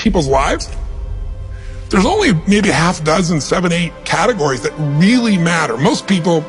people's lives, there's only maybe a half dozen, 7, 8 categories that really matter. Most people,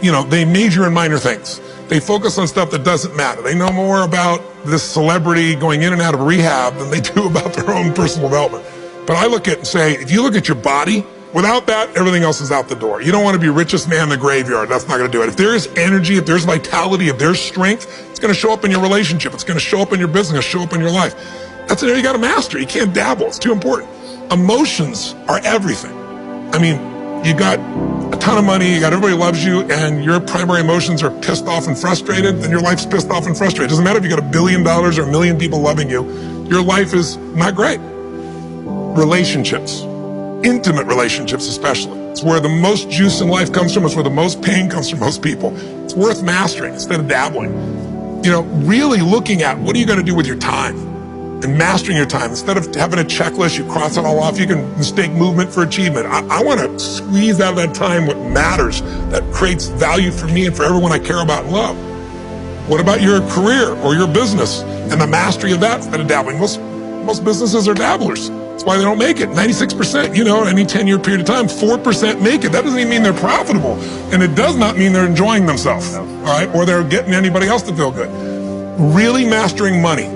they major in minor things. They focus on stuff that doesn't matter. They know more about this celebrity going in and out of rehab than they do about their own personal development. But I look at and say, if you look at your body, without that, everything else is out the door. You don't want to be richest man in the graveyard. That's not going to do it. If there's energy, if there's vitality, if there's strength, it's going to show up in your relationship. It's going to show up in your business. It's going to show up in your life. That's an area you got to master. You can't dabble. It's too important. Emotions are everything. I mean, you got a ton of money, you got everybody loves you, and your primary emotions are pissed off and frustrated, then your life's pissed off and frustrated. It doesn't matter if you got $1 billion or 1 million people loving you, your life is not great. Relationships, intimate relationships especially. It's where the most juice in life comes from. It's where the most pain comes from most people. It's worth mastering instead of dabbling. Really looking at what are you going to do with your time? And mastering your time. Instead of having a checklist, you cross it all off, you can mistake movement for achievement. I want to squeeze out of that time what matters, that creates value for me and for everyone I care about and love. What about your career or your business and the mastery of that instead of dabbling? Most businesses are dabblers. That's why they don't make it. 96%, any 10-year period of time, 4% make it. That doesn't even mean they're profitable. And it does not mean they're enjoying themselves, all right? Or they're getting anybody else to feel good. Really mastering money,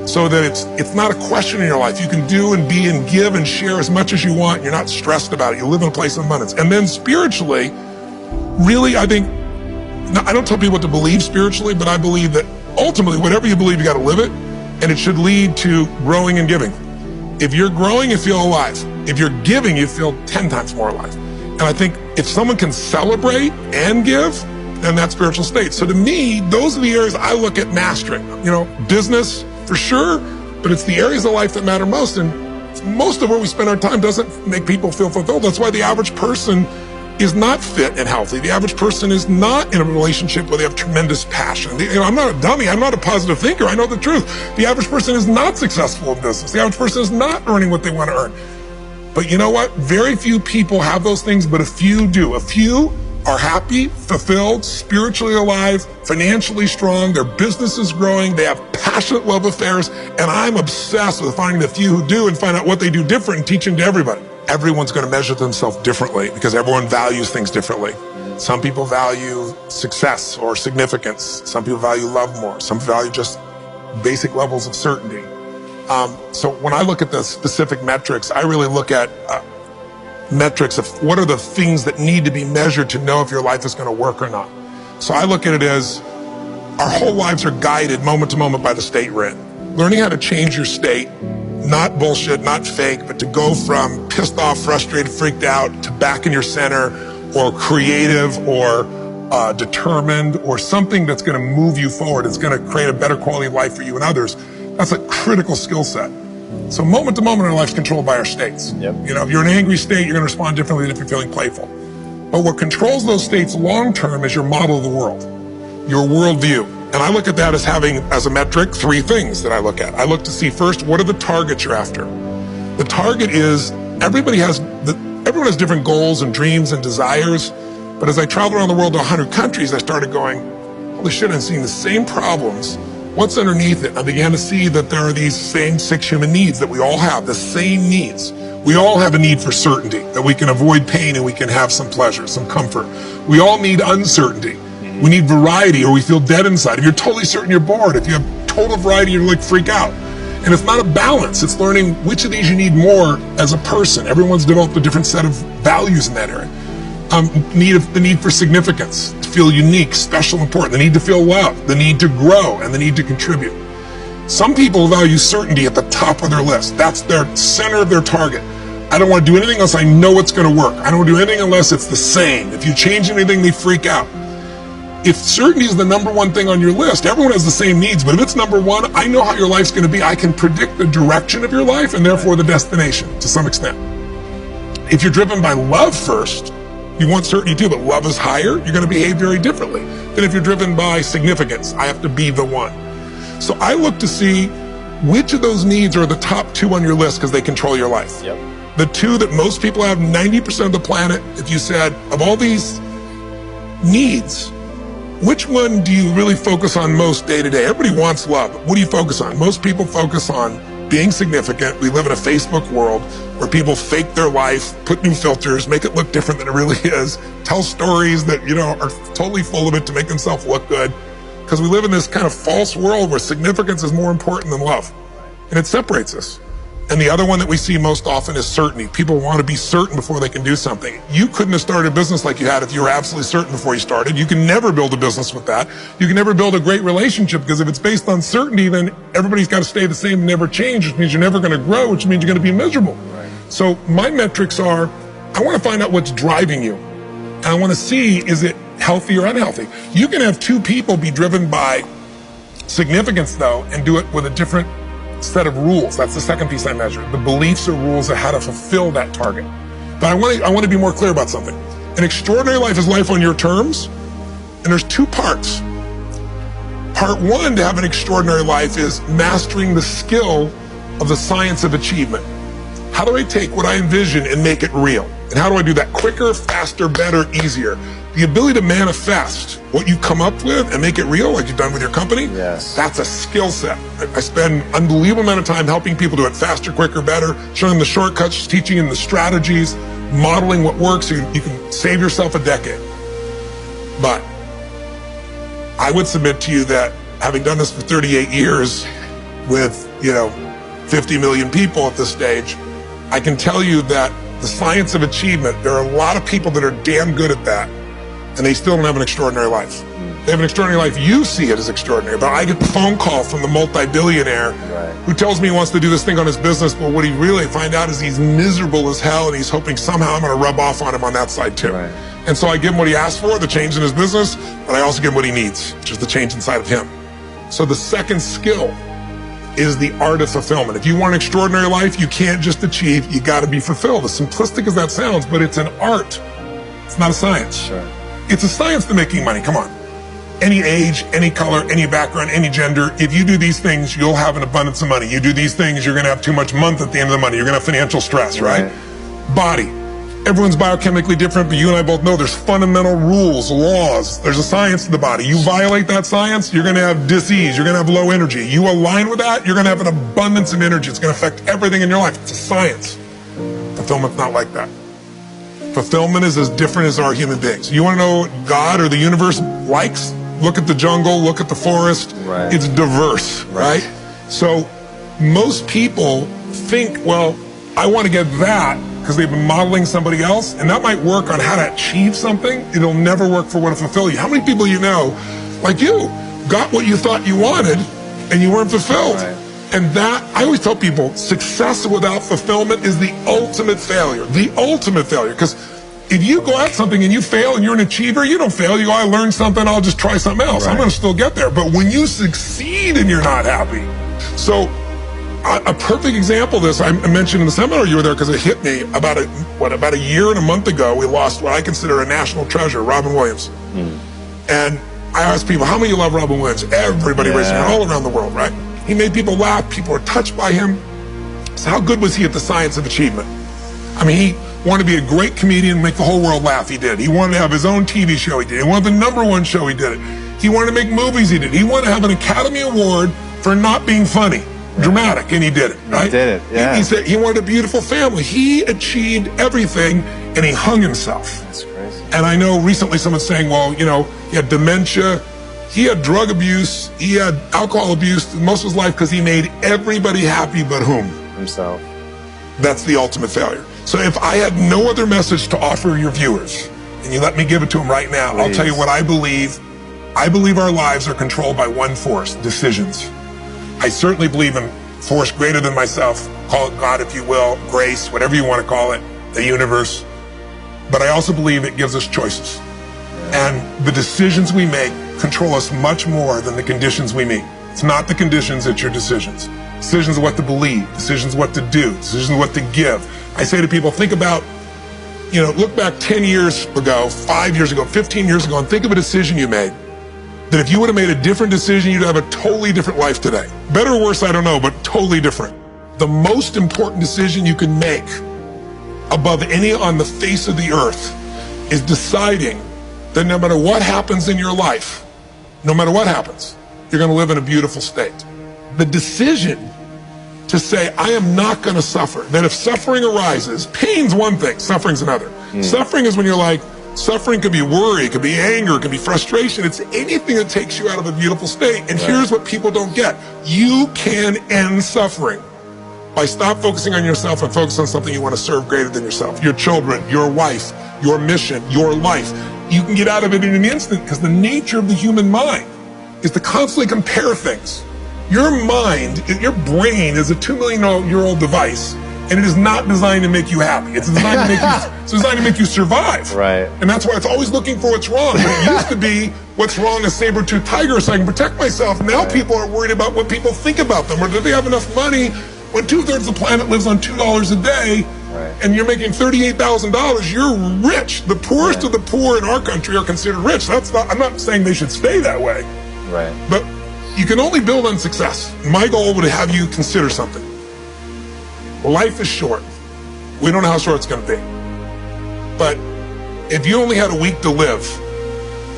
so that it's not a question in your life. You can do and be and give and share as much as you want. You're not stressed about it. You live in a place of abundance. And then spiritually, really, I think, I don't tell people what to believe spiritually, but I believe that ultimately, whatever you believe, you got to live it, and it should lead to growing and giving. If you're growing, you feel alive. If you're giving, you feel 10 times more alive. And I think if someone can celebrate and give, then that's spiritual state. So to me, those are the areas I look at mastering. Business, for sure, but it's the areas of life that matter most, and most of where we spend our time doesn't make people feel fulfilled. That's why the average person is not fit and healthy. The average person is not in a relationship where they have tremendous passion. I'm not a dummy. I'm not a positive thinker. I know the truth. The average person is not successful in business. The average person is not earning what they want to earn. But you know what? Very few people have those things, but a few do. A few are happy, fulfilled, spiritually alive, financially strong, their business is growing, they have passionate love affairs, and I'm obsessed with finding the few who do and find out what they do different and teaching to everybody. Everyone's going to measure themselves differently because everyone values things differently. Some people value success or significance. Some people value love more. Some value just basic levels of certainty. So when I look at the specific metrics, I really look at metrics of what are the things that need to be measured to know if your life is going to work or not. So I look at it as our whole lives are guided moment to moment by the state we're in. Learning how to change your state, not bullshit, not fake, but to go from pissed off, frustrated, freaked out to back in your center, or creative, or determined, or something that's going to move you forward. It's going to create a better quality of life for you and others. That's a critical skill set. So moment to moment, our life's controlled by our states. Yep. If you're in an angry state, you're going to respond differently than if you're feeling playful. But what controls those states long term is your model of the world, your worldview. And I look at that as having, as a metric, 3 things that I look at. I look to see first, what are the targets you're after? The target is, everyone has different goals and dreams and desires. But as I traveled around the world to 100 countries, I started going, holy shit, I'm seeing the same problems. What's underneath it? I began to see that there are these same 6 human needs that we all have, the same needs. We all have a need for certainty, that we can avoid pain and we can have some pleasure, some comfort. We all need uncertainty. We need variety, or we feel dead inside. If you're totally certain, you're bored. If you have total variety, you're like freak out. And it's not a balance. It's learning which of these you need more as a person. Everyone's developed a different set of values in that area. The need for significance, to feel unique, special, important, the need to feel loved, the need to grow, and the need to contribute. Some people value certainty at the top of their list. That's their center of their target. I don't want to do anything unless I know it's going to work. I don't want to do anything unless it's the same. If you change anything, they freak out. If certainty is the number one thing on your list, everyone has the same needs, but if it's number one, I know how your life's going to be. I can predict the direction of your life and therefore the destination to some extent. If you're driven by love first, you want certainty too, but love is higher, you're going to behave very differently than if you're driven by significance. I have to be the one. So I look to see which of those needs are the top 2 on your list because they control your life. Yep. The 2 that most people have, 90% of the planet, if you said, of all these needs, which one do you really focus on most day to day? Everybody wants love. What do you focus on? Most people focus on being significant. We live in a Facebook world where people fake their life, put new filters, make it look different than it really is, tell stories that, are totally full of it to make themselves look good. Because we live in this kind of false world where significance is more important than love. And it separates us. And the other one that we see most often is certainty. People want to be certain before they can do something. You couldn't have started a business like you had if you were absolutely certain before you started. You can never build a business with that. You can never build a great relationship, because if it's based on certainty, then everybody's got to stay the same and never change, which means you're never going to grow, which means you're going to be miserable. Right. So my metrics are, I want to find out what's driving you. And I want to see, is it healthy or unhealthy? You can have two people be driven by significance, though, and do it with a different set of rules. That's the second piece I measure. The beliefs or rules of how to fulfill that target. But I want to be more clear about something. An extraordinary life is life on your terms, and there's two parts. Part one to have an extraordinary life is mastering the skill of the science of achievement. How do I take what I envision and make it real? And how do I do that quicker, faster, better, easier? The ability to manifest what you come up with and make it real, like you've done with your company, yes, that's a skill set. I spend an unbelievable amount of time helping people do it faster, quicker, better, showing them the shortcuts, teaching them the strategies, modeling what works so you can save yourself a decade. But I would submit to you that having done this for 38 years with, 50 million people at this stage, I can tell you that the science of achievement, there are a lot of people that are damn good at that, and they still don't have an extraordinary life. They have an extraordinary life. You see it as extraordinary, but I get the phone call from the multi-billionaire who tells me he wants to do this thing on his business, but what he really find out is he's miserable as hell, and he's hoping somehow I'm going to rub off on him on that side too. Right. And so I give him what he asked for, the change in his business, but I also give him what he needs, which is the change inside of him. So the second skill is the art of fulfillment. If you want an extraordinary life, you can't just achieve, you got to be fulfilled. As simplistic as that sounds, but it's an art. It's not a science. Sure. It's a science to making money, come on. Any age, any color, any background, any gender, if you do these things, you'll have an abundance of money. You do these things, you're going to have too much month at the end of the money. You're going to have financial stress, right? Body. Everyone's biochemically different, but you and I both know there's fundamental rules, laws. There's a science to the body. You violate that science, you're going to have disease. You're going to have low energy. You align with that, you're going to have an abundance of energy. It's going to affect everything in your life. It's a science. Fulfillment's not like that. Fulfillment is as different as our human beings. You want to know what God or the universe likes? Look at the jungle, look at the forest. Right. It's diverse, right? So most people think, well, I want to get that because they've been modeling somebody else, and that might work on how to achieve something. It'll never work for what to fulfill you. How many people you know, like you, got what you thought you wanted and you weren't fulfilled? Right. And that, I always tell people, success without fulfillment is the ultimate failure. The ultimate failure. Because if you go at something and you fail and you're an achiever, you don't fail. You go, I learned something, I'll just try something else. Right. I'm going to still get there. But when you succeed and you're not happy. So a perfect example of this, I mentioned in the seminar you were there because it hit me about a year and a month ago, we lost what I consider a national treasure, Robin Williams. And I asked people, how many of you love Robin Williams? Everybody raising their hand all around the world, right? He made people laugh. People were touched by him. So how good was he at the science of achievement? I mean, he wanted to be a great comedian and make the whole world laugh. He did. He wanted to have his own TV show. He did. He wanted the #1 show. He did it. He wanted to make movies. He did. He wanted to have an Academy Award for not being funny, dramatic, and he did it, right? He did it, yeah. He said he wanted a beautiful family. He achieved everything, and he hung himself. That's crazy. And I know recently someone's saying, well, he had dementia. He had drug abuse, he had alcohol abuse most of his life because he made everybody happy but whom? Himself. That's the ultimate failure. So if I had no other message to offer your viewers, and you let me give it to them right now, I'll tell you what I believe. I believe our lives are controlled by one force, decisions. I certainly believe in force greater than myself, call it God if you will, grace, whatever you want to call it, the universe. But I also believe it gives us choices. And the decisions we make control us much more than the conditions we meet. It's not the conditions, it's your decisions. Decisions of what to believe, decisions what to do, decisions what to give. I say to people, think about, look back 10 years ago, 5 years ago, 15 years ago, and think of a decision you made. That if you would have made a different decision, you'd have a totally different life today. Better or worse, I don't know, but totally different. The most important decision you can make above any on the face of the earth is deciding that no matter what happens in your life, no matter what happens, you're going to live in a beautiful state. The decision to say, I am not going to suffer. That if suffering arises, pain's one thing, suffering's another. Suffering is when you're like, suffering could be worry, it could be anger, it could be frustration. It's anything that takes you out of a beautiful state. And here's what people don't get. You can end suffering by stop focusing on yourself and focus on something you want to serve greater than yourself. Your children, your wife, your mission, your life. You can get out of it in an instant because the nature of the human mind is to constantly compare things. Your mind, your brain is a 2 million year old device, and it is not designed to make you happy. It's designed to make you, it's designed to make you survive. Right. And that's why it's always looking for what's wrong. But it used to be what's wrong, a saber-toothed tiger, so I can protect myself. Now people are worried about what people think about them, or do they have enough money? When 2/3 of the planet lives on $2 a day, and you're making $38,000, you're rich. The poorest of the poor in our country are considered rich. That's not, I'm not saying they should stay that way. Right. But you can only build on success. My goal would have you consider something. Life is short. We don't know how short it's going to be. But if you only had a week to live,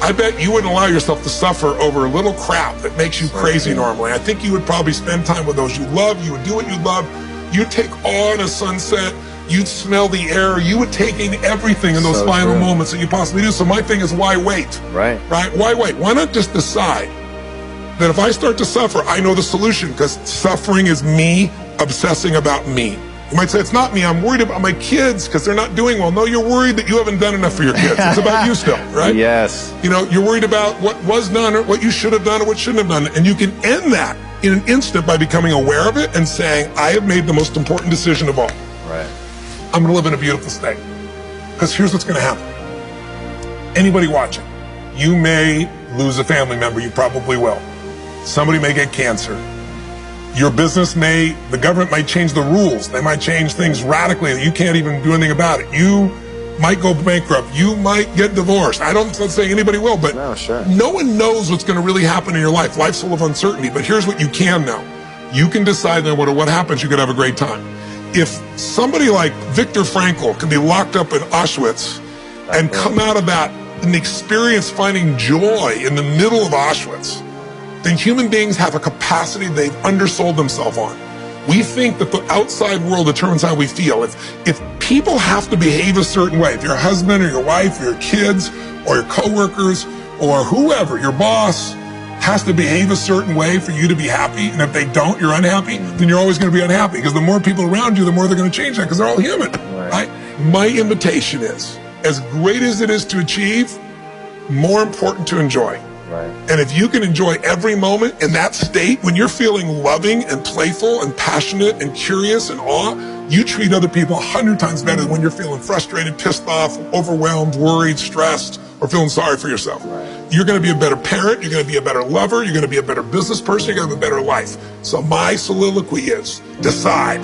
I bet you wouldn't allow yourself to suffer over a little crap that makes you crazy normally. I think you would probably spend time with those you love. You would do what you love. You'd take awe in a sunset. You'd smell the air. You would take in everything in those final moments that you possibly do. So my thing is, why wait? Right. Right? Why wait? Why not just decide that if I start to suffer, I know the solution, because suffering is me obsessing about me. You might say, it's not me, I'm worried about my kids because they're not doing well. No, you're worried that you haven't done enough for your kids. It's about you still, right? Yes. You know, you're worried about what was done or what you should have done or what shouldn't have done. And you can end that in an instant by becoming aware of it and saying, I have made the most important decision of all. Right. I'm gonna live in a beautiful state. Because here's what's gonna happen. Anybody watching, you may lose a family member, you probably will. Somebody may get cancer. Your business the government might change the rules. They might change things radically that you can't even do anything about it. You might go bankrupt. You might get divorced. I'm not saying anybody will, but no one knows what's going to really happen in your life. Life's full of uncertainty, but here's what you can know. You can decide no matter what happens, you could have a great time. If somebody like Viktor Frankl can be locked up in Auschwitz and come out of that and experience finding joy in the middle of Auschwitz, then human beings have a capacity they've undersold themselves on. We think that the outside world determines how we feel. If people have to behave a certain way, if your husband or your wife or your kids or your coworkers or whoever, your boss, has to behave a certain way for you to be happy, and if they don't, you're unhappy, then you're always going to be unhappy, because the more people around you, the more they're going to change that, because they're all human, right? My invitation is, as great as it is to achieve, more important to enjoy. Right. And if you can enjoy every moment in that state, when you're feeling loving and playful and passionate and curious and awe, you treat other people 100 times better than when you're feeling frustrated, pissed off, overwhelmed, worried, stressed, or feeling sorry for yourself. Right. You're going to be a better parent, you're going to be a better lover, you're going to be a better business person, you're going to have a better life. So my soliloquy is, decide.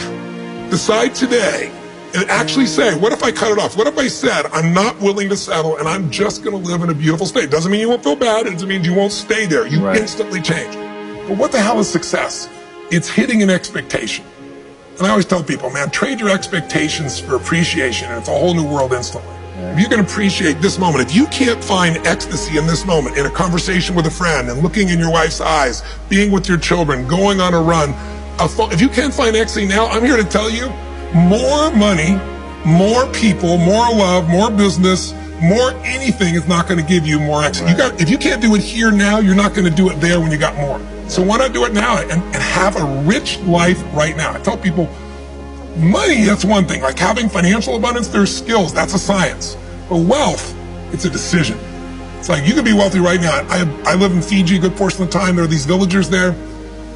Decide today. And actually say, what if I cut it off? What if I said, I'm not willing to settle and I'm just going to live in a beautiful state? Doesn't mean you won't feel bad. It doesn't mean you won't stay there. You instantly change. But what the hell is success? It's hitting an expectation. And I always tell people, man, trade your expectations for appreciation, and it's a whole new world instantly. If you can appreciate this moment, if you can't find ecstasy in this moment, in a conversation with a friend and looking in your wife's eyes, being with your children, going on a run, if you can't find ecstasy now, I'm here to tell you, more money, more people, more love, more business, more anything is not going to give you more ecstasy. If you can't do it here now, you're not going to do it there when you got more. So why not do it now and have a rich life right now? I tell people, money, that's one thing. Like having financial abundance, there's skills. That's a science. But wealth, it's a decision. It's like you could be wealthy right now. I live in Fiji a good portion of the time. There are these villagers there.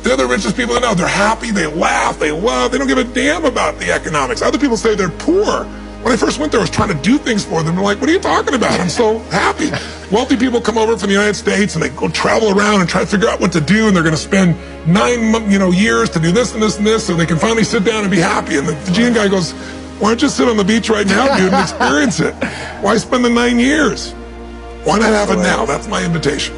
They're the richest people I know. They're happy, they laugh, they love, they don't give a damn about the economics. Other people say they're poor. When I first went there, I was trying to do things for them. They're like, what are you talking about? I'm so happy. Wealthy people come over from the United States and they go travel around and try to figure out what to do, and they're going to spend 9 years to do this and this and this so they can finally sit down and be happy. And the Fijian guy goes, why don't you sit on the beach right now, dude, and experience it? Why spend the 9 years? Why not have it now? That's my invitation.